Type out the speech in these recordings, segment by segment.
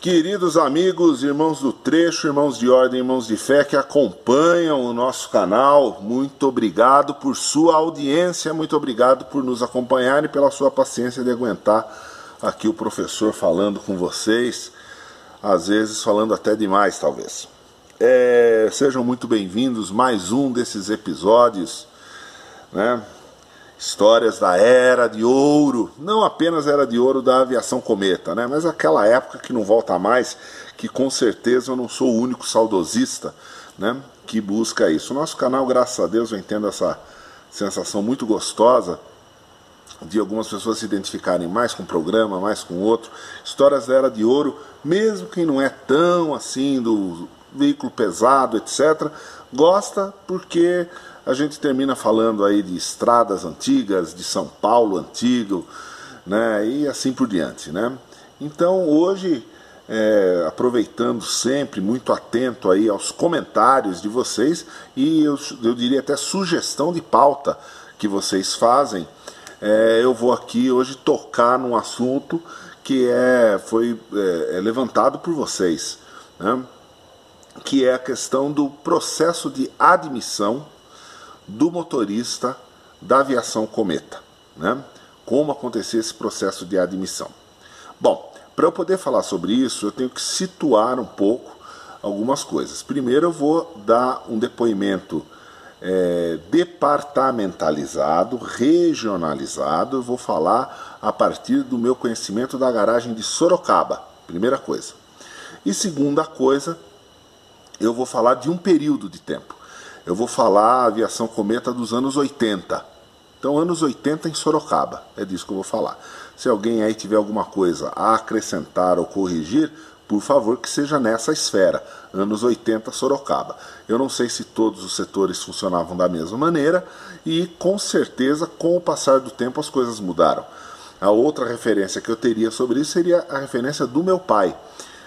Queridos amigos, irmãos do trecho, irmãos de ordem, irmãos de fé que acompanham o nosso canal, muito obrigado por sua audiência, muito obrigado por nos acompanhar e pela sua paciência de aguentar aqui o professor falando com vocês, às vezes falando até demais talvez. Sejam muito bem-vindos, mais um desses episódios, né? Histórias da Era de Ouro, não apenas Era de Ouro da aviação cometa, né? Mas aquela época que não volta mais, que com certeza eu não sou o único saudosista, né, que busca isso. O nosso canal, graças a Deus, vem tendo essa sensação muito gostosa de algumas pessoas se identificarem mais com um programa, mais com outro. Histórias da Era de Ouro, mesmo quem não é tão assim do veículo pesado, etc., gosta porque a gente termina falando aí de estradas antigas, de São Paulo antigo, né, e assim por diante, né? Então hoje, aproveitando sempre, muito atento aí aos comentários de vocês e eu diria até sugestão de pauta que vocês fazem, eu vou aqui hoje tocar num assunto que foi levantado por vocês, né, que é a questão do processo de admissão do motorista da aviação cometa, né? Como acontecer esse processo de admissão. Bom, para eu poder falar sobre isso, eu tenho que situar um pouco algumas coisas. Primeiro eu vou dar um depoimento departamentalizado, regionalizado. Eu vou falar a partir do meu conhecimento da garagem de Sorocaba, primeira coisa. E segunda coisa, eu vou falar de um período de tempo. Eu vou falar a aviação cometa dos anos 80. Então, anos 80 em Sorocaba, é disso que eu vou falar. Se alguém aí tiver alguma coisa a acrescentar ou corrigir, por favor que seja nessa esfera, anos 80 Sorocaba. Eu não sei se todos os setores funcionavam da mesma maneira e com certeza com o passar do tempo as coisas mudaram. A outra referência que eu teria sobre isso seria a referência do meu pai.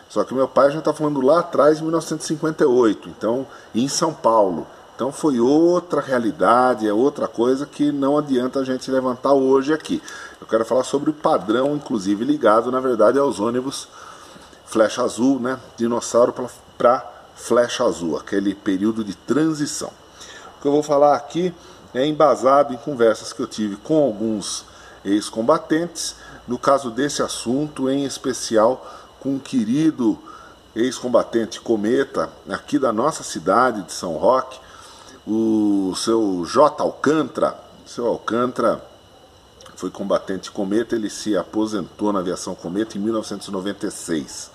Só que o meu pai já está falando lá atrás, em 1958, então em São Paulo. Então foi outra realidade, é outra coisa que não adianta a gente levantar hoje aqui. Eu quero falar sobre o padrão, inclusive ligado, na verdade, aos ônibus flecha azul, né? Dinossauro para flecha azul, aquele período de transição. O que eu vou falar aqui é embasado em conversas que eu tive com alguns ex-combatentes, no caso desse assunto, em especial com um querido ex-combatente cometa aqui da nossa cidade de São Roque, o seu J. Alcântara. O seu Alcântara foi combatente cometa, ele se aposentou na aviação cometa em 1996.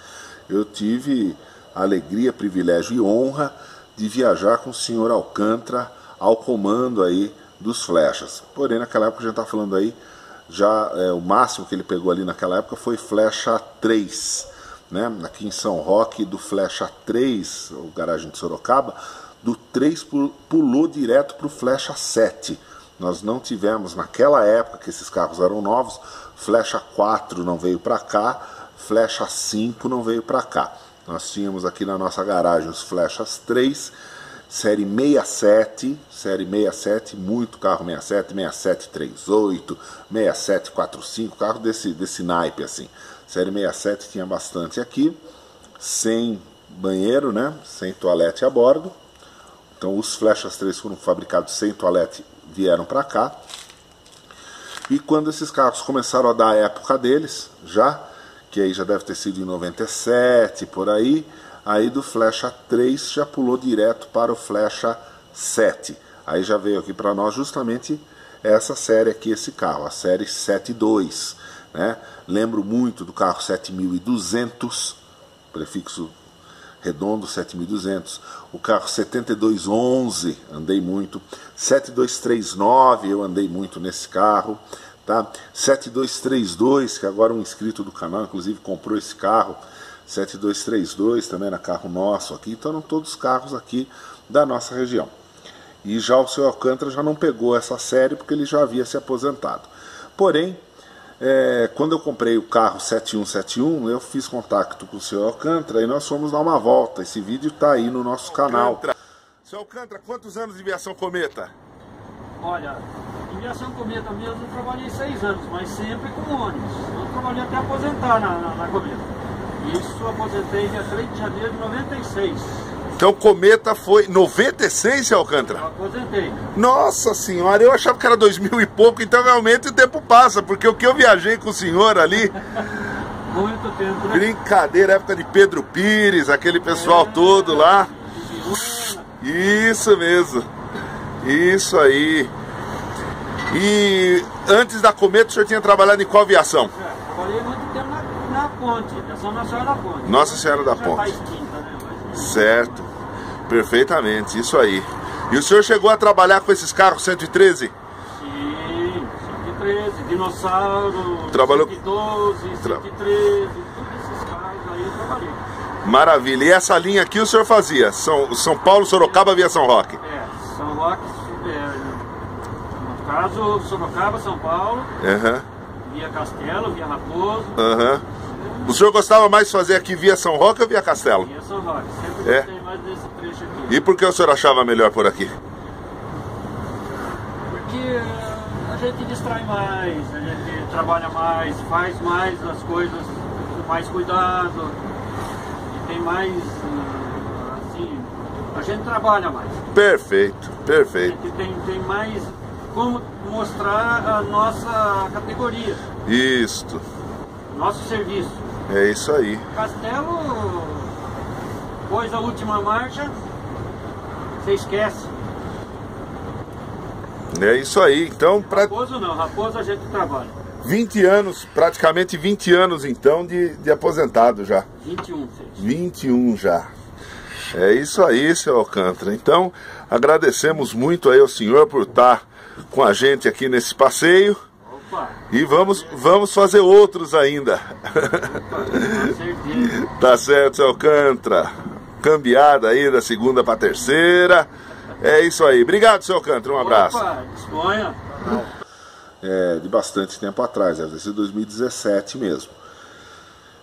Eu tive a alegria, privilégio e honra de viajar com o senhor Alcântara ao comando aí dos flechas. Porém, naquela época a gente está falando aí, já o máximo que ele pegou ali naquela época foi flecha 3, né? Aqui em São Roque, do flecha 3, o garagem de Sorocaba, do 3 pulou direto para o flecha 7. Nós não tivemos, naquela época que esses carros eram novos, flecha 4 não veio para cá, flecha 5 não veio para cá. Nós tínhamos aqui na nossa garagem os flechas 3, série 67, muito carro 67, 6738, 6745, carro desse naipe assim. Série 67 tinha bastante aqui, sem banheiro, né, sem toalete a bordo. Então os flechas 3 foram fabricados sem toalete, vieram para cá. E quando esses carros começaram a dar a época deles, que aí já deve ter sido em 97, por aí do flecha 3 já pulou direto para o flecha 7. Aí já veio aqui para nós justamente essa série aqui, esse carro, a série 72, né? Lembro muito do carro 7200, prefixo redondo 7200, o carro 7211, andei muito, 7239 eu andei muito nesse carro, tá? 7232, que agora um inscrito do canal inclusive comprou esse carro, 7232 também era carro nosso aqui, então eram todos carros aqui da nossa região. E já o seu Alcântara já não pegou essa série porque ele já havia se aposentado. Porém, quando eu comprei o carro 7171, eu fiz contato com o seu Alcântara e nós fomos dar uma volta. Esse vídeo está aí no nosso canal. Seu Alcântara, quantos anos de aviação cometa? Olha, em aviação cometa mesmo eu trabalhei 6 anos, mas sempre com ônibus. Eu trabalhei até aposentar na cometa. Isso, aposentei dia 3 de janeiro de 96. Então Cometa foi 96, seu Alcântara? Eu aposentei. Nossa senhora, eu achava que era 2000 e pouco, então realmente o tempo passa, porque o que eu viajei com o senhor ali... Muito tempo, né? Brincadeira, época de Pedro Pires, aquele pessoal todo lá. Isso mesmo. Isso aí. E antes da Cometa, o senhor tinha trabalhado em qual aviação? Trabalhei muito tempo na Ponte, Aviação Nossa Senhora da Ponte. Nossa Senhora da Já Ponte. faz 30, né? Certo. Perfeitamente, isso aí. E o senhor chegou a trabalhar com esses carros 113? Sim, 113, Dinossauro, Trabalhou... 112, 113, todos esses carros aí eu trabalhei. Maravilha. E essa linha aqui o senhor fazia? São Paulo, Sorocaba, Aviação Roque? São Roque, no caso, Sorocaba, São Paulo, via Castelo, via Raposo. O senhor gostava mais de fazer aqui via São Roque ou via Castelo? Via São Roque, sempre gostei mais desse trecho aqui. E por que o senhor achava melhor por aqui? Porque a gente distrai mais, a gente trabalha mais, faz mais as coisas com mais cuidado, e tem mais, assim, a gente trabalha mais. Perfeito, perfeito. A gente tem mais como mostrar a nossa categoria. Isto. Nosso serviço. É isso aí. Castelo, depois da última marcha, você esquece. É isso aí. Então, Raposo não, Raposo a gente trabalha. 20 anos, praticamente 20 anos então de aposentado já. 21 fez. 21 já. É isso aí, seu Alcântara. Então, agradecemos muito aí ao senhor por estar com a gente aqui nesse passeio. Opa. E vamos fazer outros ainda. Opa, com certeza. Tá certo, seu Alcântara. Cambiada aí da segunda para terceira. É isso aí. Obrigado, seu Alcântara. Um abraço. Opa, disponha. De bastante tempo atrás, deve ter sido 2017 mesmo.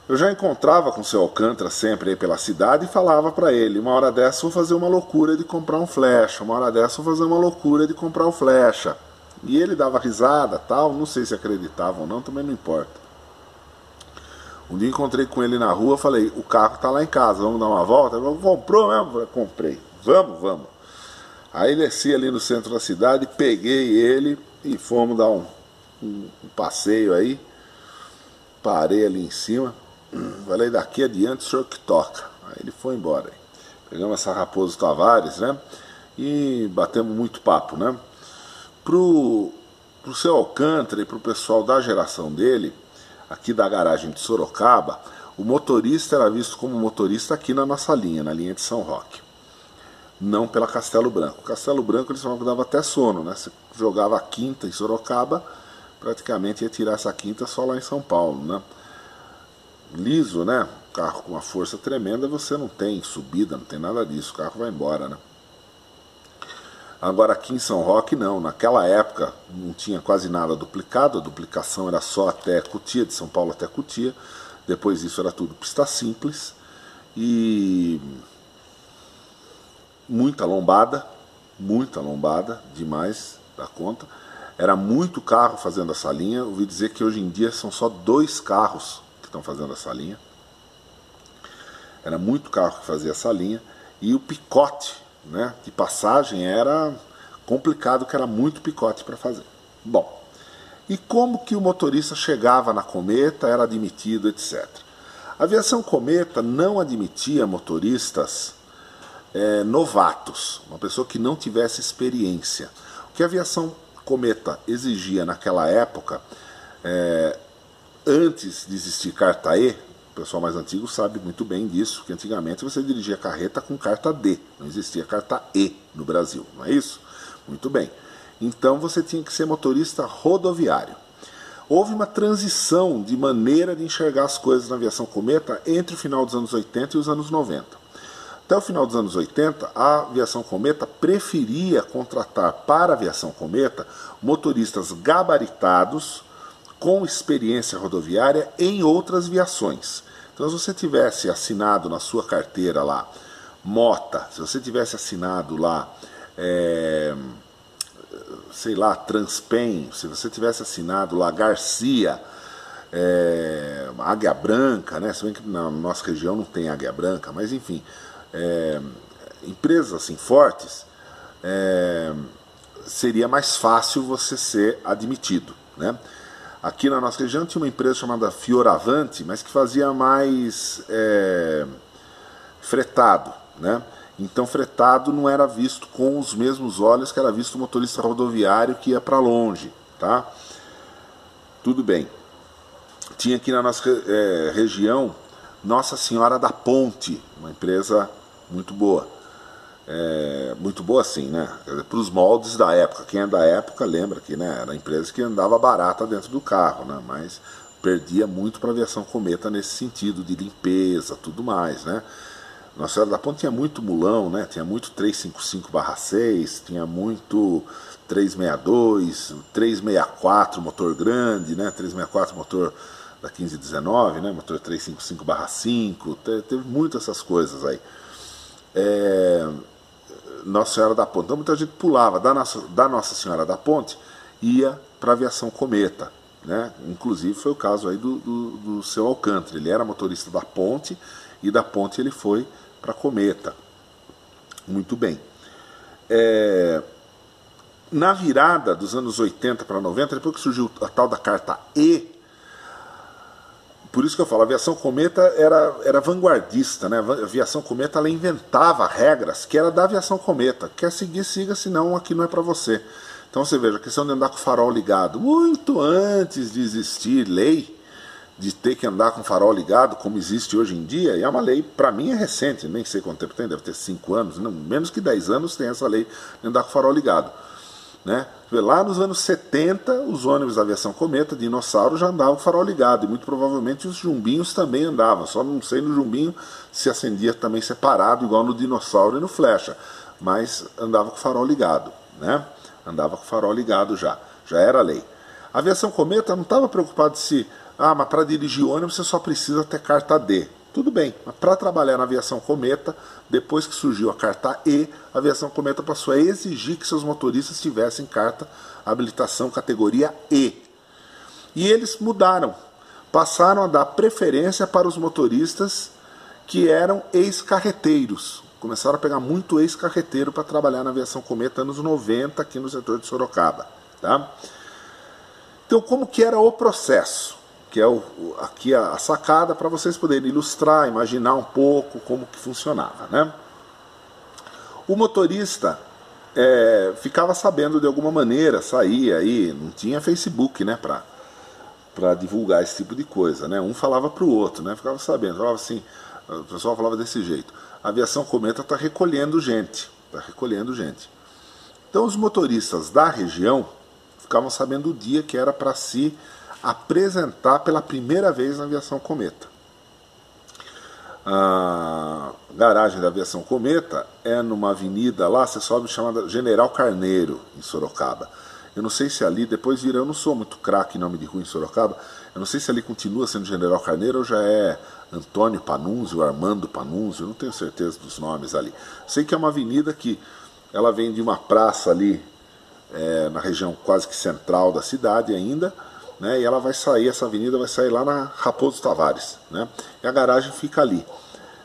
Eu já encontrava com o seu Alcântara sempre aí pela cidade e falava para ele, uma hora dessa vou fazer uma loucura de comprar um Flecha, uma hora dessa vou fazer uma loucura de comprar um Flecha. E ele dava risada, tal, não sei se acreditava ou não, também não importa. Um dia encontrei com ele na rua, falei, o carro tá lá em casa, vamos dar uma volta? Ele falou, comprou mesmo? Eu falei, comprei, vamos. Aí desci ali no centro da cidade, peguei ele e fomos dar um passeio aí. Parei ali em cima, falei, daqui adiante o senhor que toca. Aí ele foi embora. Pegamos essa Raposo Tavares, né? E batemos muito papo, né? Pro seu Alcântara e pro pessoal da geração dele, aqui da garagem de Sorocaba, o motorista era visto como motorista aqui na nossa linha, na linha de São Roque. Não pela Castelo Branco. Castelo Branco eles falavam que dava até sono, né? Você jogava a quinta em Sorocaba, praticamente ia tirar essa quinta só lá em São Paulo, né? Liso, né? Carro com uma força tremenda, você não tem subida, não tem nada disso, o carro vai embora, né? Agora aqui em São Roque não, naquela época não tinha quase nada duplicado, a duplicação era só até Cotia, de São Paulo até Cotia, depois disso era tudo pista simples e muita lombada, demais da conta. Era muito carro fazendo essa linha, ouvi dizer que hoje em dia são só 2 carros que estão fazendo essa linha. Era muito carro que fazia essa linha e o picote, né, de passagem era complicado, que era muito picote para fazer. Bom, e como que o motorista chegava na Cometa, era admitido, etc. A aviação Cometa não admitia motoristas novatos, uma pessoa que não tivesse experiência. O que a aviação Cometa exigia naquela época, antes de existir carta E, o pessoal mais antigo sabe muito bem disso, que antigamente você dirigia carreta com carta D, não existia carta E no Brasil, não é isso? Muito bem. Então você tinha que ser motorista rodoviário. Houve uma transição de maneira de enxergar as coisas na aviação Cometa entre o final dos anos 80 e os anos 90. Até o final dos anos 80, a aviação Cometa preferia contratar para a aviação Cometa motoristas gabaritados com experiência rodoviária em outras viações. Então, se você tivesse assinado na sua carteira lá Mota, se você tivesse assinado lá, sei lá, Transpen, se você tivesse assinado lá Garcia, Águia Branca, né? Se bem que na nossa região não tem Águia Branca, mas enfim, empresas assim fortes, seria mais fácil você ser admitido, né? Aqui na nossa região tinha uma empresa chamada Fioravante, mas que fazia mais fretado, né? Então fretado não era visto com os mesmos olhos que era visto o motorista rodoviário que ia para longe, tá? Tudo bem. Tinha aqui na nossa região Nossa Senhora da Ponte, uma empresa muito boa. Muito boa assim, né? Para os moldes da época. Quem é da época lembra que, né, era a empresa que andava barata dentro do carro, né? Mas perdia muito para a aviação Cometa nesse sentido de limpeza, tudo mais, né? Nossa Senhora da Ponte tinha muito mulão, né? Tinha muito 355/6, tinha muito 362, 364 motor grande, né? 364 motor da 1519, né? Motor 355/5, teve muitas essas coisas aí. Nossa Senhora da Ponte. Então muita gente pulava da Nossa Senhora da Ponte, ia para a aviação Cometa, né? Inclusive foi o caso aí do seu Alcântara. Ele era motorista da Ponte e da Ponte ele foi para Cometa. Muito bem. Na virada dos anos 80 para 90, depois que surgiu a tal da carta E, por isso que eu falo, a aviação Cometa era vanguardista, né? A aviação Cometa ela inventava regras que era da aviação Cometa. Quer seguir, siga, senão aqui não é para você. Então você veja, a questão de andar com o farol ligado, muito antes de existir lei de ter que andar com o farol ligado, como existe hoje em dia, e é uma lei, para mim é recente, nem sei quanto tempo tem, deve ter 5 anos, não, menos que 10 anos tem essa lei de andar com o farol ligado, né? Lá nos anos 70, os ônibus da aviação Cometa, Dinossauro, já andavam com o farol ligado, e muito provavelmente os jumbinhos também andavam, só não sei no jumbinho se acendia também separado, igual no Dinossauro e no Flecha, mas andava com o farol ligado, né? Andava com o farol ligado já era lei. A aviação Cometa não estava preocupada se, mas para dirigir ônibus você só precisa ter carta D. Tudo bem, mas para trabalhar na aviação Cometa, depois que surgiu a carta E, a aviação Cometa passou a exigir que seus motoristas tivessem carta habilitação categoria E. E eles mudaram, passaram a dar preferência para os motoristas que eram ex-carreteiros. Começaram a pegar muito ex-carreteiro para trabalhar na aviação Cometa anos 90 aqui no setor de Sorocaba, tá? Então, como que era o processo? Que é aqui a sacada para vocês poderem ilustrar, imaginar um pouco como que funcionava, né? O motorista ficava sabendo de alguma maneira, saía aí, não tinha Facebook, né, para divulgar esse tipo de coisa, né? Um falava para o outro, né? Ficava sabendo, falava assim, o pessoal falava desse jeito: a aviação Cometa está recolhendo gente, Então os motoristas da região ficavam sabendo o dia que era para se apresentar pela primeira vez na aviação Cometa. A garagem da aviação Cometa é numa avenida lá, você sobe, chamada General Carneiro, em Sorocaba. Eu não sei se ali, depois vira, eu não sou muito craque em nome de rua em Sorocaba, eu não sei se ali continua sendo General Carneiro ou já é Antônio Panunzio, Armando Panunzio, eu não tenho certeza dos nomes ali. Sei que é uma avenida que ela vem de uma praça ali, na região quase que central da cidade ainda, né, e ela vai sair, essa avenida vai sair lá na Raposo Tavares, né, e a garagem fica ali,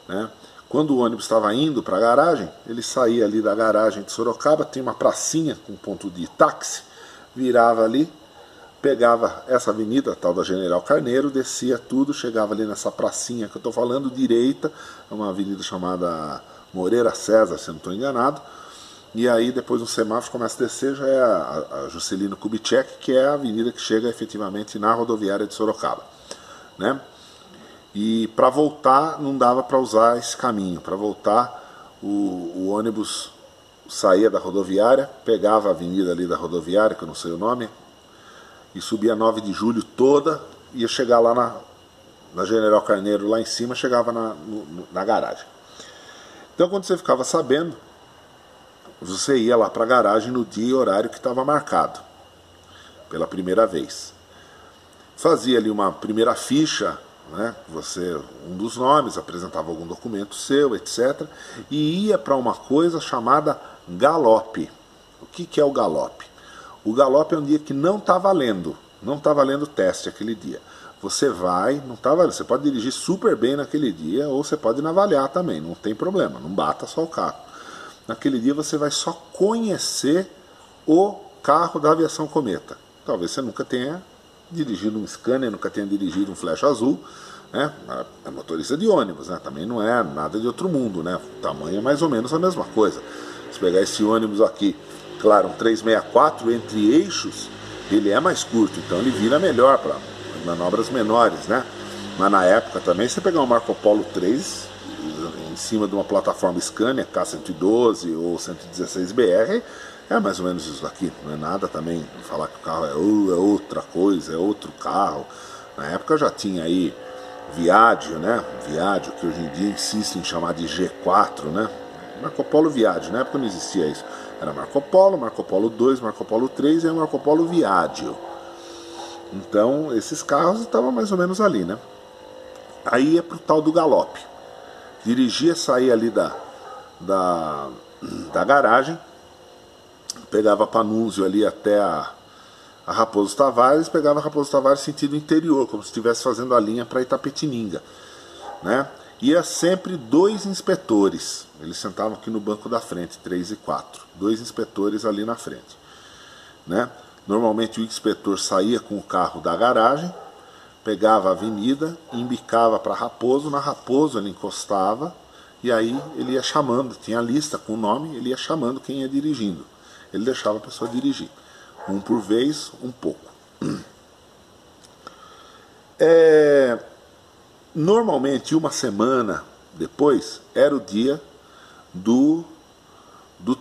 né. Quando o ônibus estava indo para a garagem, ele saía ali da garagem de Sorocaba, tem uma pracinha com ponto de táxi, virava ali, pegava essa avenida, a tal da General Carneiro, descia tudo, chegava ali nessa pracinha que eu estou falando, direita, é uma avenida chamada Moreira César, se eu não estou enganado. E aí depois no semáforo começa a descer, já é a Juscelino Kubitschek, que é a avenida que chega efetivamente na rodoviária de Sorocaba, né? E para voltar não dava para usar esse caminho. Para voltar o ônibus saía da rodoviária, pegava a avenida ali da rodoviária, que eu não sei o nome, e subia a 9 de julho toda, ia chegar lá na General Carneiro, lá em cima, chegava na garagem. Então quando você ficava sabendo, você ia lá para a garagem no dia e horário que estava marcado, pela primeira vez. Fazia ali uma primeira ficha, né, você, um dos nomes, apresentava algum documento seu, etc. E ia para uma coisa chamada galope. O que é o galope? O galope é um dia que não está valendo teste aquele dia. você vai, não tá valendo. Você pode dirigir super bem naquele dia, ou você pode navalhar também, não tem problema, não bata só o carro. Naquele dia você vai só conhecer o carro da aviação Cometa. Talvez você nunca tenha dirigido um Scania, nunca tenha dirigido um Flecha Azul, né? É motorista de ônibus, né? Também não é nada de outro mundo, né? O tamanho é mais ou menos a mesma coisa. Se pegar esse ônibus aqui, claro, um 364 entre eixos, ele é mais curto, então ele vira melhor para manobras menores, né? Mas na época também, você pegar um Marco Polo 3 em cima de uma plataforma Scania K112 ou 116BR, é mais ou menos isso aqui. Não é nada também falar que o carro é outra coisa, é outro carro. Na época já tinha aí Viaggio, né? Viaggio, que hoje em dia insiste em chamar de G4, né? Marco Polo Viaggio, na época não existia isso. Era Marco Polo 2, Marco Polo 3 e o Marco Polo Viaggio. Então, esses carros estavam mais ou menos ali, né? Aí ia pro tal do galope. Dirigia, saía ali da garagem, pegava Panunzio ali até a Raposo Tavares, pegava a Raposo Tavares sentido interior, como se estivesse fazendo a linha para Itapetininga, né? Ia sempre 2 inspetores, eles sentavam aqui no banco da frente, 3 e 4, 2 inspetores ali na frente, né? Normalmente o inspetor saía com o carro da garagem, pegava a avenida, embicava para Raposo, na Raposo ele encostava, e aí ele ia chamando, tinha a lista com o nome, ele ia chamando quem ia dirigindo. Ele deixava a pessoa dirigir. Um por vez, um pouco. Normalmente, uma semana depois, era o dia do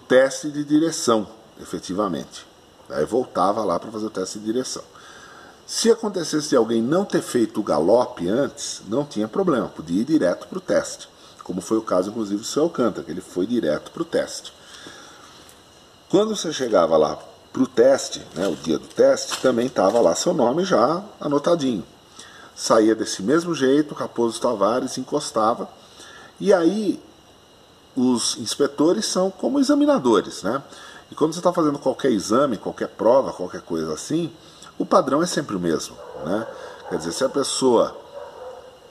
teste de direção, efetivamente. Aí voltava lá para fazer o teste de direção. Se acontecesse de alguém não ter feito o galope antes, não tinha problema, podia ir direto para o teste. Como foi o caso, inclusive, do seu Alcântara, que ele foi direto para o teste. Quando você chegava lá para o teste, né, o dia do teste, também estava lá seu nome já anotadinho. Saía desse mesmo jeito, Raposo Tavares encostava, e aí os inspetores são como examinadores, né? E quando você está fazendo qualquer exame, qualquer prova, qualquer coisa assim, o padrão é sempre o mesmo, né? Quer dizer, se a pessoa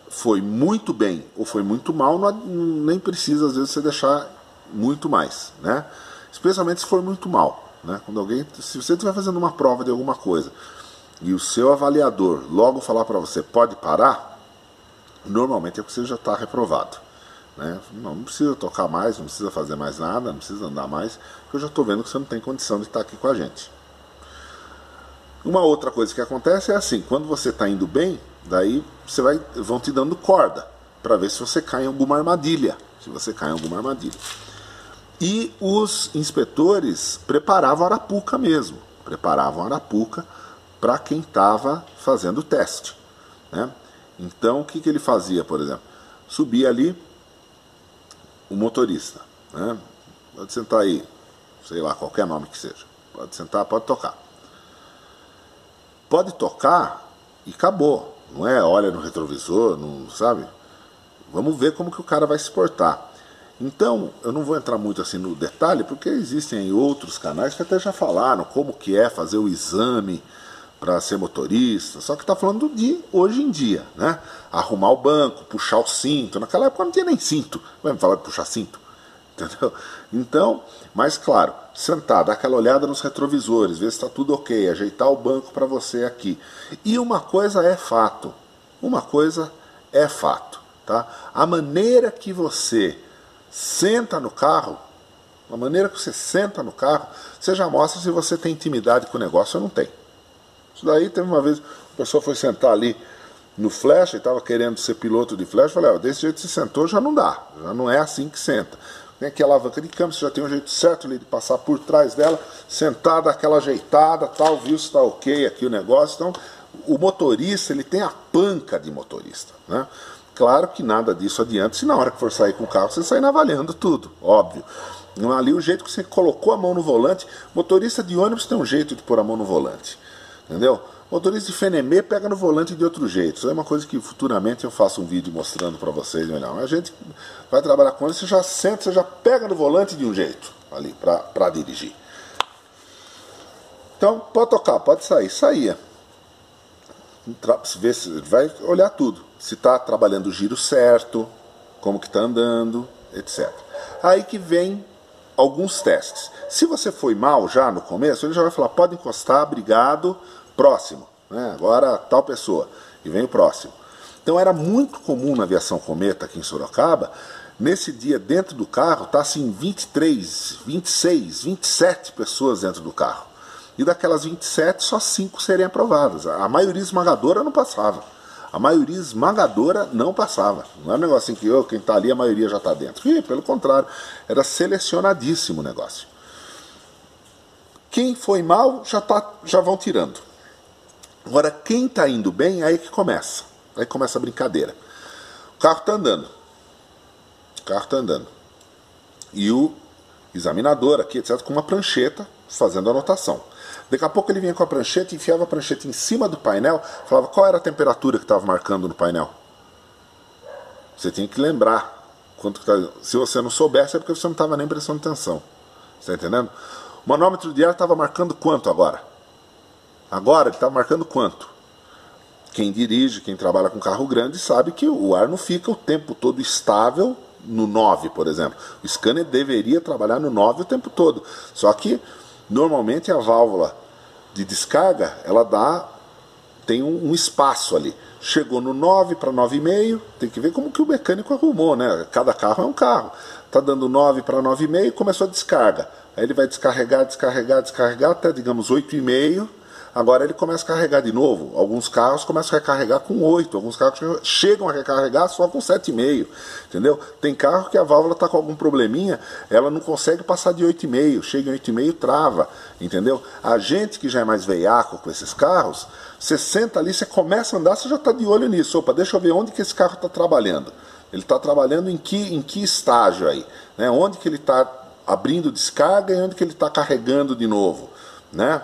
foi muito bem ou foi muito mal, nem precisa às vezes você deixar muito mais, né? Especialmente se for muito mal, né? Quando se você estiver fazendo uma prova de alguma coisa e o seu avaliador logo falar para você pode parar, normalmente é porque você já está reprovado, né? Não precisa tocar mais, não precisa fazer mais nada, não precisa andar mais, porque eu já estou vendo que você não tem condição de estar aqui com a gente. Uma outra coisa que acontece é assim, quando você está indo bem, daí vão te dando corda para ver se você cai em alguma armadilha, E os inspetores preparavam a arapuca mesmo, para quem estava fazendo o teste, né? Então o que ele fazia, por exemplo? Subia ali o motorista, né? Pode sentar aí, sei lá, qualquer nome que seja, pode sentar, pode tocar. Pode tocar e acabou, não é? Olha no retrovisor, não sabe? Vamos ver como que o cara vai se portar. Então, eu não vou entrar muito assim no detalhe, porque existem aí outros canais que até já falaram como que é fazer o exame para ser motorista, só que está falando de hoje em dia, né? Arrumar o banco, puxar o cinto, naquela época não tinha nem cinto, vai me falar de puxar cinto, entendeu? Então, mas claro, sentar, dar aquela olhada nos retrovisores, ver se está tudo ok, ajeitar o banco para você aqui. E uma coisa é fato, tá? A maneira que você senta no carro, você já mostra se você tem intimidade com o negócio ou não tem. Isso daí, teve uma vez, a pessoa foi sentar ali no Flecha, e estava querendo ser piloto de Flecha, eu falei, desse jeito que você sentou já não dá, já não é assim que senta. Tem aqui a alavanca de câmbio, você já tem um jeito certo ali de passar por trás dela, sentar, dar aquela ajeitada, tal, viu se está ok aqui o negócio. Então, o motorista, ele tem a panca de motorista, né? Claro que nada disso adianta se na hora que for sair com o carro você sair avaliando tudo, óbvio. Ali o jeito que você colocou a mão no volante, motorista de ônibus tem um jeito de pôr a mão no volante, entendeu? Motorista de Fenemê pega no volante de outro jeito. Isso é uma coisa que futuramente eu faço um vídeo mostrando para vocês melhor. Mas a gente vai trabalhar com ele, você já senta, você já pega no volante de um jeito ali para dirigir. Então pode tocar, pode sair. Saía. vai olhar tudo. Se está trabalhando o giro certo, como que está andando, etc. Aí que vem alguns testes. Se você foi mal já no começo, ele já vai falar, pode encostar, obrigado, próximo. Né? Agora tal pessoa. E vem o próximo. Então era muito comum na aviação Cometa aqui em Sorocaba, nesse dia dentro do carro, tá assim 23, 26, 27 pessoas dentro do carro. E daquelas 27, só 5 seriam aprovadas. A maioria esmagadora não passava. A maioria esmagadora não passava. Não era um negócio assim que quem está ali, a maioria já está dentro. E, pelo contrário, era selecionadíssimo o negócio. Quem foi mal, já vão tirando. Agora, quem está indo bem, aí que começa. Aí começa a brincadeira. O carro está andando. O carro está andando. E o examinador aqui, etc., com uma prancheta, fazendo anotação. Daqui a pouco ele vinha com a prancheta, enfiava a prancheta em cima do painel, falava qual era a temperatura que estava marcando no painel. Você tinha que lembrar. Se você não soubesse, é porque você não estava nem prestando atenção. Está entendendo? O manômetro de ar estava marcando quanto agora? Agora ele estava marcando quanto? Quem dirige, quem trabalha com carro grande, sabe que o ar não fica o tempo todo estável no 9, por exemplo. O scanner deveria trabalhar no 9 o tempo todo. Só que normalmente a válvula de descarga, tem um espaço ali. Chegou no 9 para 9,5, tem que ver como que o mecânico arrumou, né? Cada carro é um carro. Está dando 9 para 9,5, começou a descarga. Aí ele vai descarregar, até, digamos, 8,5. Agora ele começa a carregar de novo. Alguns carros começam a recarregar com 8, alguns carros chegam a recarregar só com 7,5, entendeu? Tem carro que a válvula está com algum probleminha, ela não consegue passar de 8,5, chega em 8,5 trava, entendeu? A gente que já é mais veiaco com esses carros, você senta ali, você começa a andar, você já está de olho nisso. Opa, deixa eu ver onde que esse carro está trabalhando. Ele está trabalhando em que estágio aí, né? Onde que ele está abrindo descarga e onde que ele está carregando de novo, né?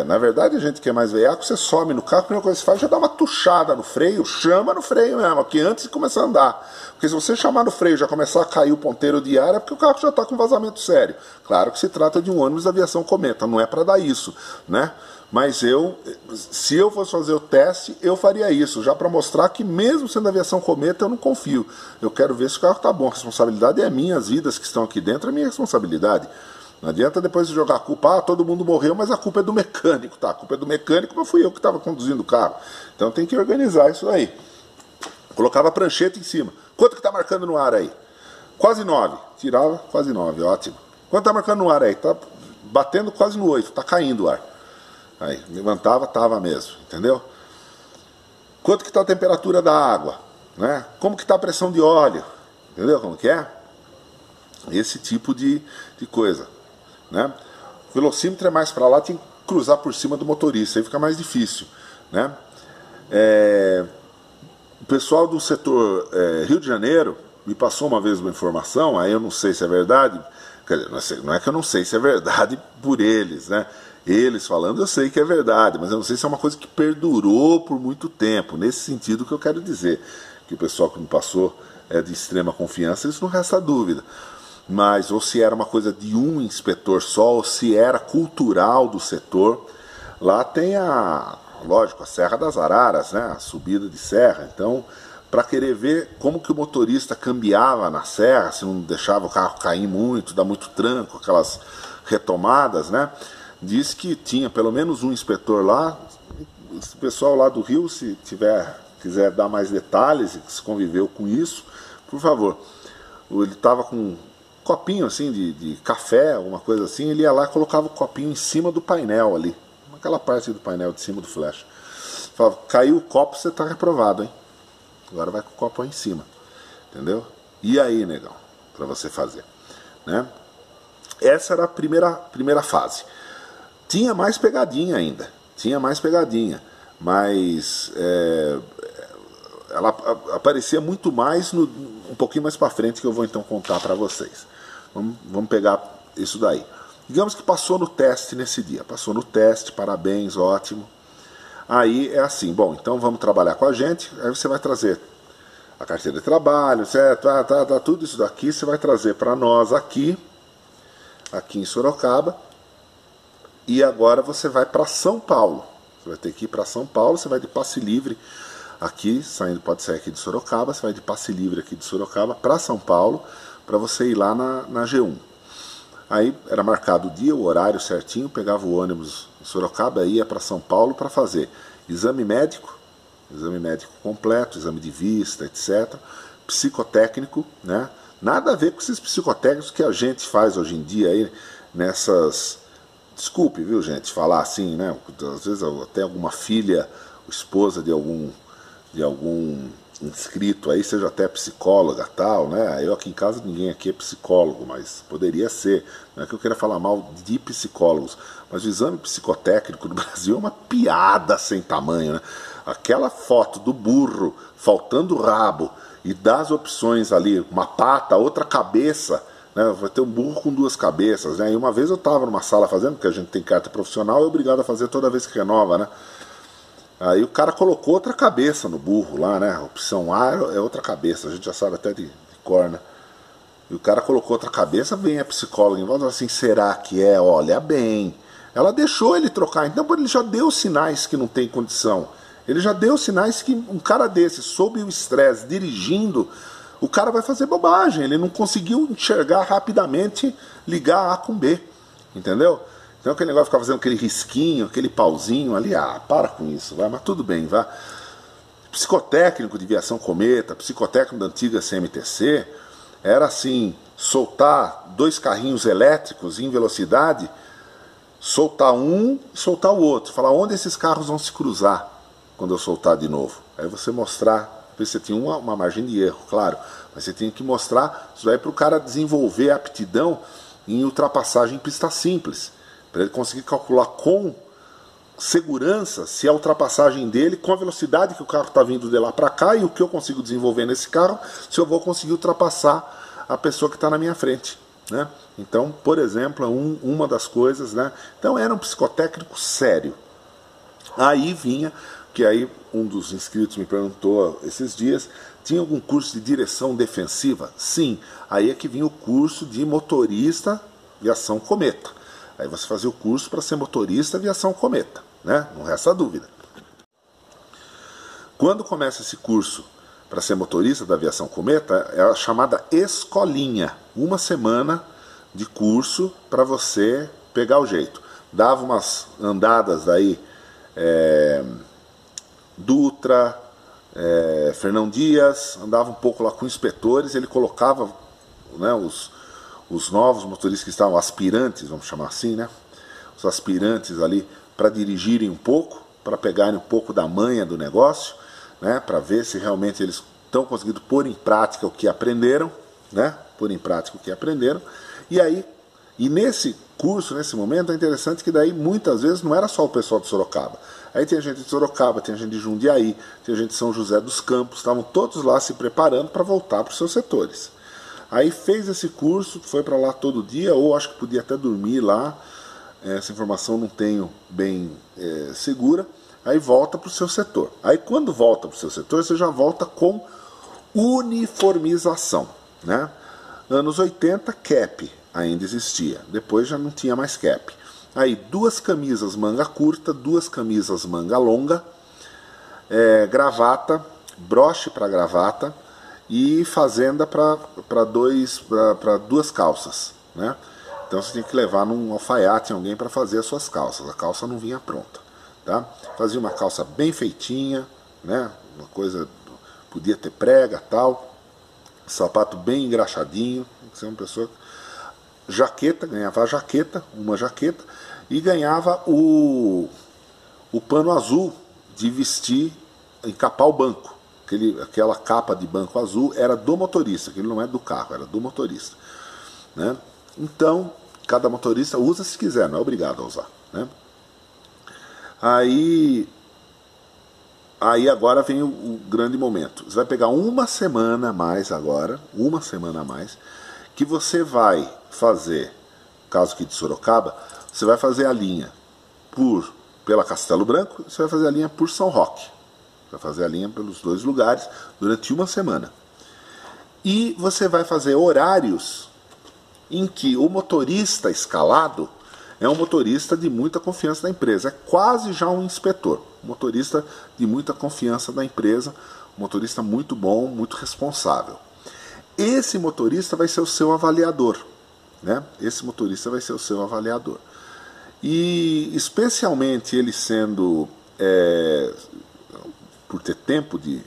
Na verdade, a gente que é mais veiaco, você some no carro, a primeira coisa que você faz é já dá uma tuchada no freio, chama no freio mesmo, aqui antes de começar a andar. Porque se você chamar no freio e já começar a cair o ponteiro de ar, é porque o carro já está com vazamento sério. Claro que se trata de um ônibus da aviação Cometa, não é para dar isso, né? Mas se eu fosse fazer o teste, eu faria isso, já para mostrar que mesmo sendo aviação Cometa, eu não confio. Eu quero ver se o carro está bom, a responsabilidade é minha, as vidas que estão aqui dentro é minha responsabilidade. Não adianta depois de jogar a culpa, todo mundo morreu, mas a culpa é do mecânico, tá? A culpa é do mecânico, mas fui eu que estava conduzindo o carro. Então tem que organizar isso aí. Colocava a prancheta em cima. Quanto que está marcando no ar aí? Quase 9. Tirava, quase 9, ótimo. Quanto está marcando no ar aí? Está batendo quase no 8, está caindo o ar. Aí, levantava, estava mesmo, entendeu? Quanto que está a temperatura da água? Né? Como que está a pressão de óleo? Entendeu como que é? Esse tipo de coisa. Né? O velocímetro é mais para lá, tem que cruzar por cima do motorista, aí fica mais difícil. Né? O pessoal do setor Rio de Janeiro me passou uma vez uma informação, aí eu não sei se é verdade, quer dizer, não é que eu não sei se é verdade por eles, né? Eles falando eu sei que é verdade, mas eu não sei se é uma coisa que perdurou por muito tempo, nesse sentido que eu quero dizer, que o pessoal que me passou é de extrema confiança, isso não resta dúvida. Mas ou se era uma coisa de um inspetor só, ou se era cultural do setor. Lá tem lógico, a Serra das Araras, né? A subida de serra. Então, para querer ver como que o motorista cambiava na serra, se não deixava o carro cair muito, dar muito tranco, aquelas retomadas, né? Diz que tinha pelo menos um inspetor lá. O pessoal lá do Rio, se quiser dar mais detalhes, se conviveu com isso, por favor. Ele estava com copinho assim de café, alguma coisa assim, ele ia lá e colocava o copinho em cima do painel ali, naquela parte do painel de cima do flash. Falava, caiu o copo, você está reprovado, hein? Agora vai com o copo aí em cima, entendeu? E aí, negão, para você fazer, né? Essa era a primeira fase. Tinha mais pegadinha ainda, mas ela aparecia muito mais um pouquinho mais para frente, que eu vou então contar para vocês. Vamos pegar isso daí. Digamos que passou no teste nesse dia. Passou no teste, parabéns, ótimo. Aí é assim, bom, então vamos trabalhar com a gente. Aí você vai trazer a carteira de trabalho, certo? Tudo isso daqui você vai trazer para nós aqui em Sorocaba. E agora você vai para São Paulo. Você vai ter que ir para São Paulo, você vai de passe livre aqui, saindo, pode sair aqui de Sorocaba, você vai de passe livre aqui de Sorocaba para São Paulo, para você ir lá na G1. Aí era marcado o dia, o horário certinho, pegava o ônibus em Sorocaba, ia para São Paulo para fazer exame médico completo, exame de vista, etc. Psicotécnico, né? Nada a ver com esses psicotécnicos que a gente faz hoje em dia aí nessas... Desculpe, viu, gente, falar assim, né? Às vezes até alguma filha, esposa de algum inscrito aí, seja até psicóloga tal, né? Eu aqui em casa ninguém aqui é psicólogo, mas poderia ser. Não é que eu queira falar mal de psicólogos, mas o exame psicotécnico no Brasil é uma piada sem tamanho, né? Aquela foto do burro faltando o rabo e das opções ali, uma pata, outra cabeça, né? Vai ter um burro com duas cabeças, né? E uma vez eu estava numa sala fazendo, porque a gente tem carta profissional, é obrigado a fazer toda vez que renova, né? Aí o cara colocou outra cabeça no burro lá, né? A opção A é outra cabeça, a gente já sabe até de cor, né? E o cara colocou outra cabeça, vem a psicóloga em volta assim, será que é? Olha bem. Ela deixou ele trocar, então ele já deu sinais que não tem condição. Ele já deu sinais que um cara desse, sob o estresse, dirigindo, o cara vai fazer bobagem. Ele não conseguiu enxergar rapidamente, ligar A com B, entendeu? Então aquele negócio de ficar fazendo aquele risquinho, aquele pauzinho ali, para com isso, vai, mas tudo bem, vai. Psicotécnico de viação cometa, psicotécnico da antiga CMTC, era assim, soltar 2 carrinhos elétricos em velocidade, soltar um e soltar o outro, falar onde esses carros vão se cruzar quando eu soltar de novo. Aí você mostrar, você tinha uma margem de erro, claro, mas você tinha que mostrar, isso aí para o cara desenvolver a aptidão em ultrapassagem em pista simples, para ele conseguir calcular com segurança se a ultrapassagem dele, com a velocidade que o carro está vindo de lá para cá e o que eu consigo desenvolver nesse carro, se eu vou conseguir ultrapassar a pessoa que está na minha frente, né? Então, por exemplo, uma das coisas, né? Então era um psicotécnico sério. Aí vinha, que aí um dos inscritos me perguntou esses dias, tinha algum curso de direção defensiva? Sim, aí é que vinha o curso de motorista aviação cometa. Aí você fazia o curso para ser motorista aviação cometa, né? Não resta dúvida. Quando começa esse curso para ser motorista da aviação cometa, é a chamada escolinha. 1 semana de curso para você pegar o jeito. Dava umas andadas aí, Dutra, Fernão Dias, andava um pouco lá com inspetores, ele colocava, né, os novos motoristas que estavam aspirantes, vamos chamar assim, né? Os aspirantes ali para dirigirem um pouco, para pegarem um pouco da manha do negócio, né? Para ver se realmente eles estão conseguindo pôr em prática o que aprenderam, né? Pôr em prática o que aprenderam. E nesse curso, nesse momento, é interessante que daí muitas vezes não era só o pessoal de Sorocaba. Aí tinha gente de Sorocaba, tinha gente de Jundiaí, tinha gente de São José dos Campos, estavam todos lá se preparando para voltar para os seus setores. Aí fez esse curso, foi para lá todo dia, ou acho que podia até dormir lá, essa informação não tenho bem segura. Aí volta para o seu setor. Aí quando volta para o seu setor, você já volta com uniformização, né? Anos 80, cap ainda existia, depois já não tinha mais cap. Aí 2 camisas manga curta, 2 camisas manga longa, gravata, broche para gravata, e fazenda para 2 calças, né? Então você tinha que levar num alfaiate alguém para fazer as suas calças. A calça não vinha pronta, tá? Fazia uma calça bem feitinha, né? Uma coisa, podia ter prega, tal, sapato bem engraxadinho, tem que ser uma pessoa. Jaqueta, ganhava a jaqueta, uma jaqueta, e ganhava o pano azul de vestir, encapar o banco. Aquela capa de banco azul era do motorista, aquilo não é do carro, era do motorista, né? Então, cada motorista usa se quiser, não é obrigado a usar, né? Aí agora vem o grande momento. Você vai pegar 1 semana a mais agora, 1 semana a mais, que você vai fazer, no caso aqui de Sorocaba, você vai fazer a linha pela Castelo Branco, você vai fazer a linha por São Roque. Vai fazer a linha pelos 2 lugares durante 1 semana. E você vai fazer horários em que o motorista escalado é um motorista de muita confiança da empresa, é quase já um inspetor, motorista de muita confiança da empresa, um motorista muito bom, muito responsável. Esse motorista vai ser o seu avaliador, né? Esse motorista vai ser o seu avaliador. E especialmente ele sendo, por ter tempo de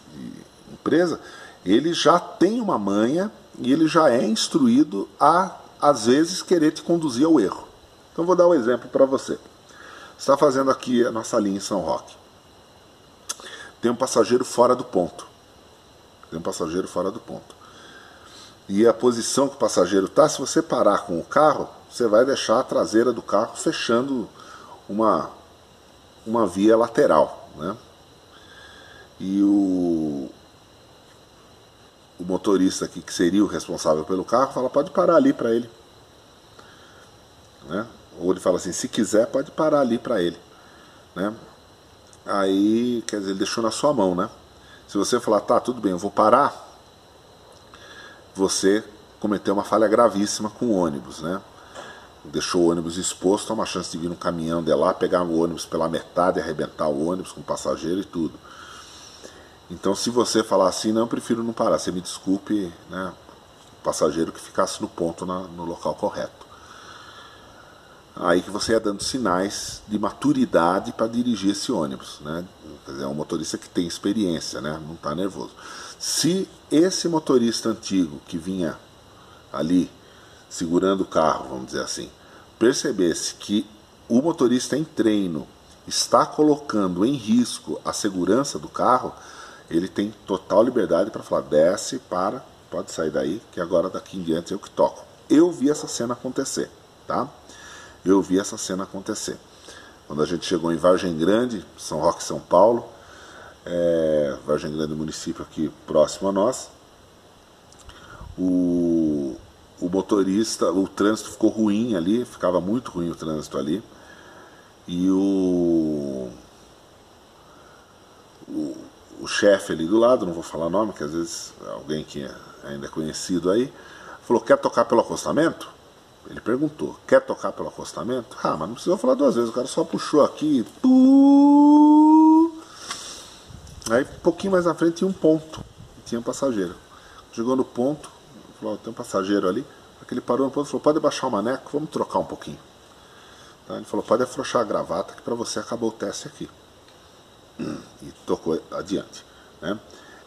empresa, ele já tem uma manha e ele já é instruído a, às vezes, querer te conduzir ao erro. Então vou dar um exemplo para você. Você está fazendo aqui a nossa linha em São Roque. Tem um passageiro fora do ponto. E a posição que o passageiro está, se você parar com o carro, você vai deixar a traseira do carro fechando uma via lateral, né? E o motorista aqui, que seria o responsável pelo carro, fala, pode parar ali para ele, né? Ou ele fala assim, se quiser pode parar ali para ele, né? Aí, quer dizer, ele deixou na sua mão, né? Se você falar, tá, tudo bem, eu vou parar, você cometeu uma falha gravíssima com o ônibus, né? Deixou o ônibus exposto, há uma chance de vir um caminhão de lá, pegar o ônibus pela metade, arrebentar o ônibus com o passageiro e tudo. Então, se você falar assim, não, eu prefiro não parar, você me desculpe, né, o passageiro que ficasse no ponto, no local correto. Aí que você ia dando sinais de maturidade para dirigir esse ônibus, né? Quer dizer, é um motorista que tem experiência, né? Não está nervoso. Se esse motorista antigo que vinha ali segurando o carro, vamos dizer assim, percebesse que o motorista em treino está colocando em risco a segurança do carro, ele tem total liberdade para falar, desce, para, pode sair daí, que agora daqui em diante eu que toco. Eu vi essa cena acontecer, tá? Eu vi essa cena acontecer. Quando a gente chegou em Vargem Grande, São Roque, São Paulo, Vargem Grande, município aqui próximo a nós, o motorista, o trânsito ficou ruim ali, ficava muito ruim o trânsito ali, e o chefe ali do lado, não vou falar nome, que às vezes alguém que ainda é conhecido aí, falou, quer tocar pelo acostamento? Ele perguntou, quer tocar pelo acostamento? Ah, mas não precisou falar duas vezes, o cara só puxou aqui, aí um pouquinho mais na frente tinha um ponto, tinha um passageiro. Chegou no ponto, falou, tem um passageiro ali, ele parou no ponto e falou, pode baixar o maneco, vamos trocar um pouquinho. Tá? Ele falou, pode afrouxar a gravata que para você acabou o teste aqui. E tocou adiante, né?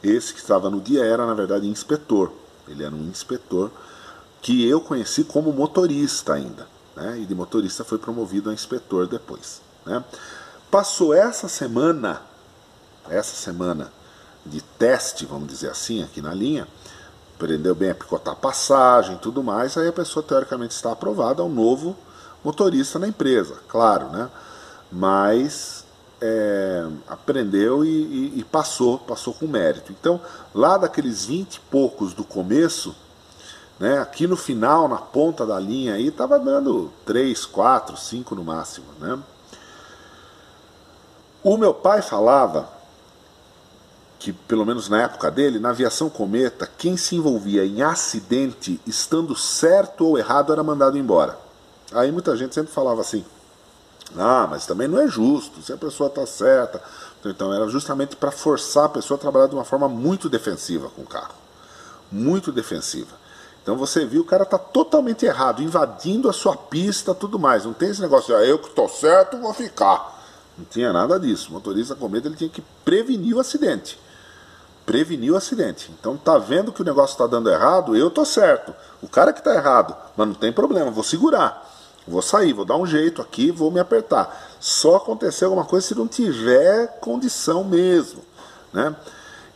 Esse que estava no dia era, na verdade, inspetor. Ele era um inspetor que eu conheci como motorista ainda, né? E de motorista foi promovido a inspetor depois, né? Passou essa semana de teste, vamos dizer assim, aqui na linha, aprendeu bem a picotar passagem e tudo mais, aí a pessoa teoricamente está aprovada, é um novo motorista na empresa, claro, né? Mas aprendeu e passou com mérito. Então, lá daqueles 20 e poucos do começo, né, aqui no final, na ponta da linha, aí estava dando 3, 4, 5 no máximo, né? O meu pai falava que, pelo menos na época dele, na aviação cometa, quem se envolvia em acidente, estando certo ou errado, era mandado embora. Aí muita gente sempre falava assim, ah, mas também não é justo, se a pessoa está certa. Então era justamente para forçar a pessoa a trabalhar de uma forma muito defensiva com o carro. Muito defensiva. Então você viu, o cara está totalmente errado, invadindo a sua pista, tudo mais. Não tem esse negócio de, eu que estou certo, vou ficar. Não tinha nada disso. O motorista com medo, ele tinha que prevenir o acidente. Prevenir o acidente. Então tá vendo que o negócio está dando errado, eu tô certo. O cara que está errado, mas não tem problema, vou segurar. Vou sair, vou dar um jeito aqui, vou me apertar. Só acontecer alguma coisa se não tiver condição mesmo, né?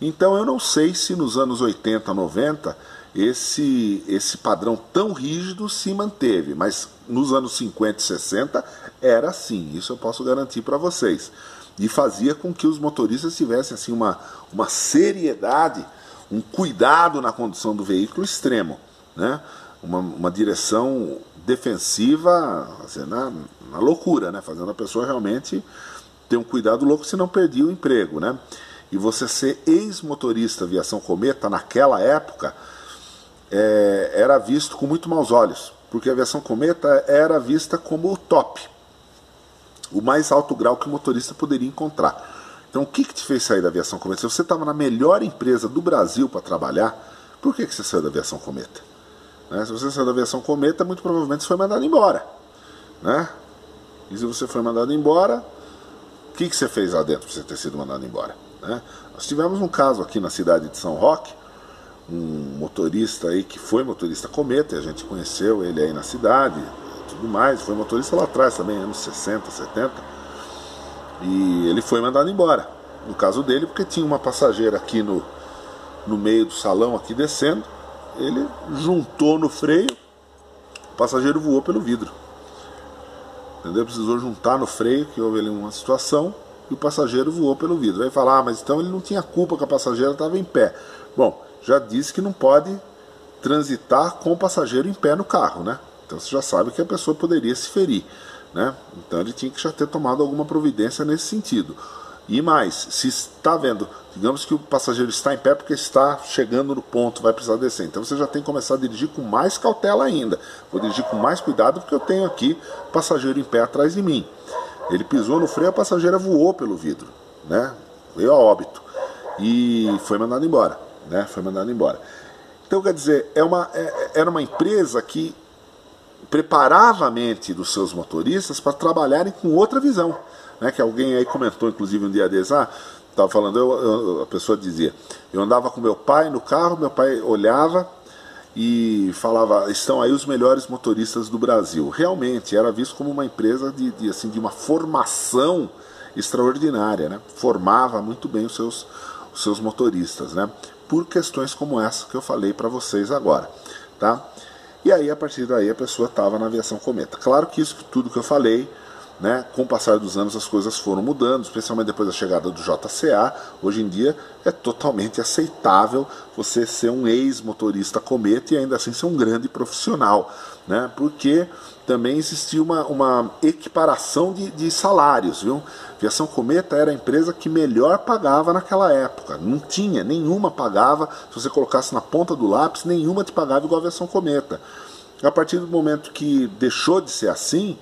Então eu não sei se nos anos 80, 90, esse padrão tão rígido se manteve, mas nos anos 50 e 60 era assim, isso eu posso garantir para vocês. E fazia com que os motoristas tivessem assim, uma seriedade, um cuidado na condução do veículo extremo, né? Uma direção defensiva assim, na loucura, né? Fazendo a pessoa realmente ter um cuidado louco, se não perdia o emprego, né? E você ser ex-motorista aviação cometa naquela época era visto com muito maus olhos, porque a aviação cometa era vista como o top, o mais alto grau que o motorista poderia encontrar. Então o que te fez sair da aviação cometa? Se você estava na melhor empresa do Brasil para trabalhar, por que você saiu da aviação cometa? Né? Se você saiu da aviação cometa, muito provavelmente você foi mandado embora. Né? E se você foi mandado embora, o que você fez lá dentro para você ter sido mandado embora? Né? Nós tivemos um caso aqui na cidade de São Roque, um motorista aí que foi motorista cometa, e a gente conheceu ele aí na cidade, tudo mais, foi motorista lá atrás também, anos 60, 70, e ele foi mandado embora, no caso dele, porque tinha uma passageira aqui no meio do salão, aqui descendo, ele juntou no freio, o passageiro voou pelo vidro, entendeu? Precisou juntar no freio, que houve ali uma situação, e o passageiro voou pelo vidro. Aí fala, mas então ele não tinha culpa que a passageira estava em pé. Bom, já disse que não pode transitar com o passageiro em pé no carro, né? Então você já sabe que a pessoa poderia se ferir, né? Então ele tinha que já ter tomado alguma providência nesse sentido. E mais, se está vendo, digamos que o passageiro está em pé porque está chegando no ponto, vai precisar descer. Então você já tem que começar a dirigir com mais cautela ainda. Vou dirigir com mais cuidado porque eu tenho aqui passageiro em pé atrás de mim. Ele pisou no freio, a passageira voou pelo vidro, né? Veio a óbito e foi mandado embora, né? Foi mandado embora. Então, quer dizer, era uma empresa que preparava a mente dos seus motoristas para trabalharem com outra visão, né? Que alguém aí comentou, inclusive, um dia desses, estava falando, a pessoa dizia, eu andava com meu pai no carro, meu pai olhava e falava, estão aí os melhores motoristas do Brasil. Realmente, era visto como uma empresa de uma formação extraordinária, né? Formava muito bem os seus motoristas, né? Por questões como essa que eu falei para vocês agora, tá? E aí, a partir daí, a pessoa estava na aviação cometa. Claro que isso tudo que eu falei, né, com o passar dos anos as coisas foram mudando, especialmente depois da chegada do JCA. Hoje em dia é totalmente aceitável você ser um ex-motorista cometa e ainda assim ser um grande profissional, né, porque também existia uma equiparação de salários, viu? A aviação cometa era a empresa que melhor pagava naquela época, não tinha, nenhuma pagava, se você colocasse na ponta do lápis, nenhuma te pagava igual a aviação cometa. A partir do momento que deixou de ser assim,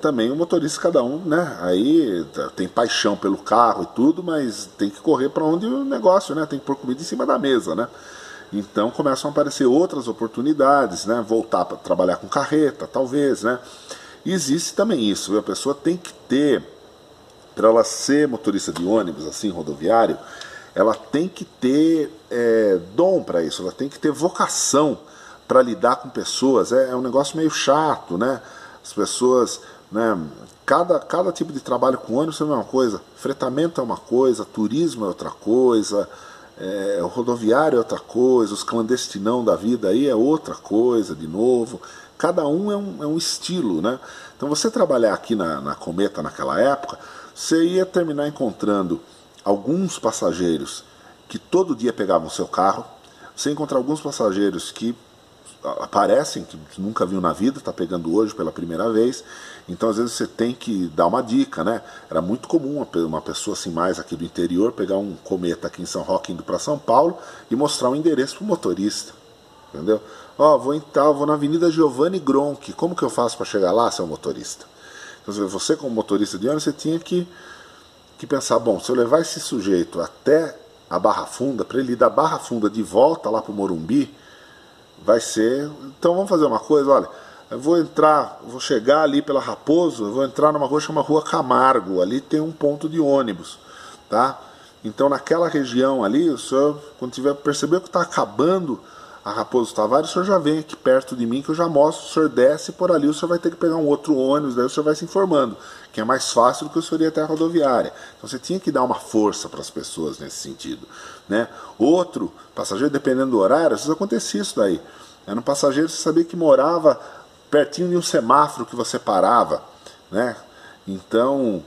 também o motorista, cada um, né, aí tem paixão pelo carro e tudo, mas tem que correr para onde o negócio, né, tem que pôr comida em cima da mesa, né. Então começam a aparecer outras oportunidades, né, voltar para trabalhar com carreta, talvez, né. E existe também isso, viu? A pessoa tem que ter, para ela ser motorista de ônibus, assim, rodoviário, ela tem que ter dom para isso, ela tem que ter vocação para lidar com pessoas. É um negócio meio chato, né. As pessoas, né, cada tipo de trabalho com ônibus é uma coisa, fretamento é uma coisa, turismo é outra coisa, o rodoviário é outra coisa, os clandestinão da vida aí é outra coisa, de novo. Cada um é um estilo, né? Então você trabalhar aqui na Cometa naquela época, você ia terminar encontrando alguns passageiros que todo dia pegavam o seu carro, você ia encontrar alguns passageiros que aparecem, que nunca viu na vida, está pegando hoje pela primeira vez. Então às vezes você tem que dar uma dica, né? Era muito comum uma pessoa assim mais aqui do interior pegar um cometa aqui em São Roque indo para São Paulo e mostrar um endereço para o motorista, entendeu? Vou na Avenida Giovanni Gronchi, como que eu faço para chegar lá, seu motorista? Então você como motorista de ônibus, você tinha que pensar, bom, se eu levar esse sujeito até a Barra Funda, para ele ir da Barra Funda de volta lá para o Morumbi, vai ser, então vamos fazer uma coisa, olha, eu vou chegar ali pela Raposo, eu vou entrar numa rua chamada Rua Camargo, ali tem um ponto de ônibus, tá? Então naquela região ali, o senhor, quando perceber que está acabando a Raposo Tavares, o senhor já vem aqui perto de mim que eu já mostro, o senhor desce por ali, o senhor vai ter que pegar um outro ônibus, daí o senhor vai se informando, que é mais fácil do que o senhor ir até a rodoviária. Então você tinha que dar uma força para as pessoas nesse sentido, né? Outro passageiro, dependendo do horário, às vezes acontecia isso daí. Era um passageiro, você sabia que morava pertinho de um semáforo que você parava, né? Então,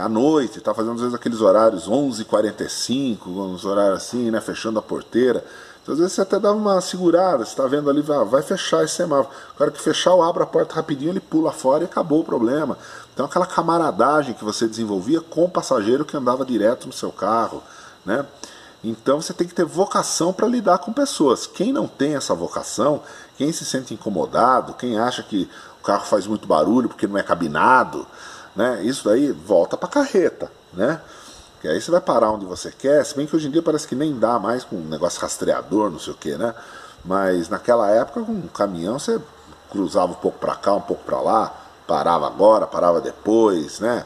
à noite, tá fazendo às vezes aqueles horários 11h45, uns horários assim, né? Fechando a porteira. Então, às vezes você até dava uma segurada, você está vendo ali, vai fechar esse semáforo. O cara que fechar, eu abro a porta rapidinho, ele pula fora e acabou o problema. Então aquela camaradagem que você desenvolvia com o passageiro que andava direto no seu carro, né? Então você tem que ter vocação para lidar com pessoas. Quem não tem essa vocação, quem se sente incomodado, quem acha que o carro faz muito barulho porque não é cabinado, né? Isso daí volta para a carreta, né? Que aí você vai parar onde você quer, se bem que hoje em dia parece que nem dá mais com um negócio rastreador, não sei o que, né? Mas naquela época com um caminhão você cruzava um pouco para cá, um pouco para lá, parava agora, parava depois, né?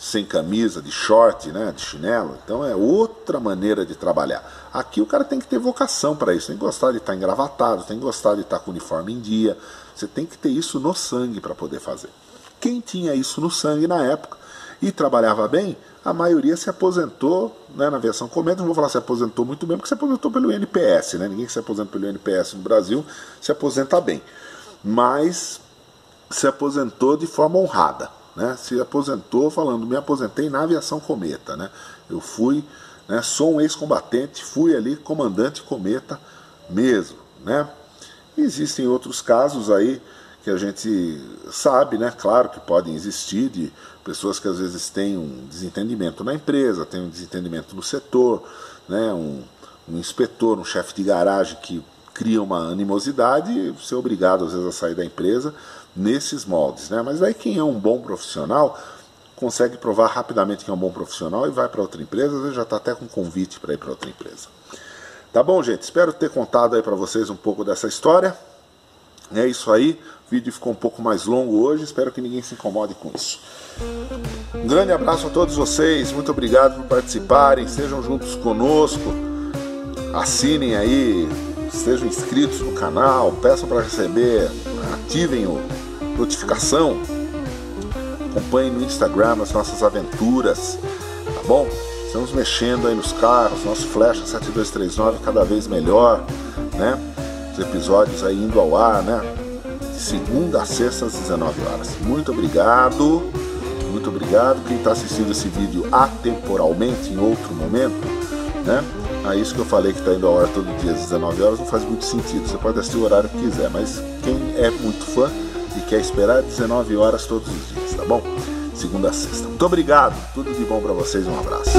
Sem camisa, de short, né, de chinelo. Então é outra maneira de trabalhar. Aqui o cara tem que ter vocação para isso, tem que gostar de estar engravatado, tem que gostar de estar com o uniforme em dia. Você tem que ter isso no sangue para poder fazer. Quem tinha isso no sangue na época e trabalhava bem, a maioria se aposentou, né, na aviação cometa. Não vou falar se aposentou muito bem, porque se aposentou pelo INPS, né? Ninguém que se aposenta pelo INPS no Brasil se aposenta bem. Mas se aposentou de forma honrada. Né, se aposentou falando, me aposentei na aviação cometa, né? Eu fui, né, sou um ex-combatente, fui ali comandante cometa mesmo, né? E existem outros casos aí que a gente sabe, né? Claro que podem existir de pessoas que às vezes têm um desentendimento na empresa, têm um desentendimento no setor, né? Um inspetor, um chefe de garagem que cria uma animosidade e ser obrigado às vezes a sair da empresa nesses moldes, né? Mas aí quem é um bom profissional consegue provar rapidamente que é um bom profissional e vai para outra empresa, às vezes já está até com convite para ir para outra empresa. Tá bom, gente? Espero ter contado aí para vocês um pouco dessa história. É isso aí, o vídeo ficou um pouco mais longo hoje, espero que ninguém se incomode com isso. Um grande abraço a todos vocês, muito obrigado por participarem, estejam juntos conosco, assinem aí, estejam inscritos no canal, peçam para receber, ativem a notificação, acompanhem no Instagram as nossas aventuras, tá bom? Estamos mexendo aí nos carros, nosso Flecha 7239 cada vez melhor, né? Os episódios aí indo ao ar, né? De segunda a sexta às 19 horas. Muito obrigado, muito obrigado. Quem está assistindo esse vídeo atemporalmente, em outro momento, né? Isso que eu falei que está indo ao ar todo dia às 19 horas não faz muito sentido. Você pode assistir o horário que quiser, mas quem é muito fã e quer esperar 19 horas todos os dias, tá bom? Segunda a sexta. Muito obrigado, tudo de bom para vocês, um abraço.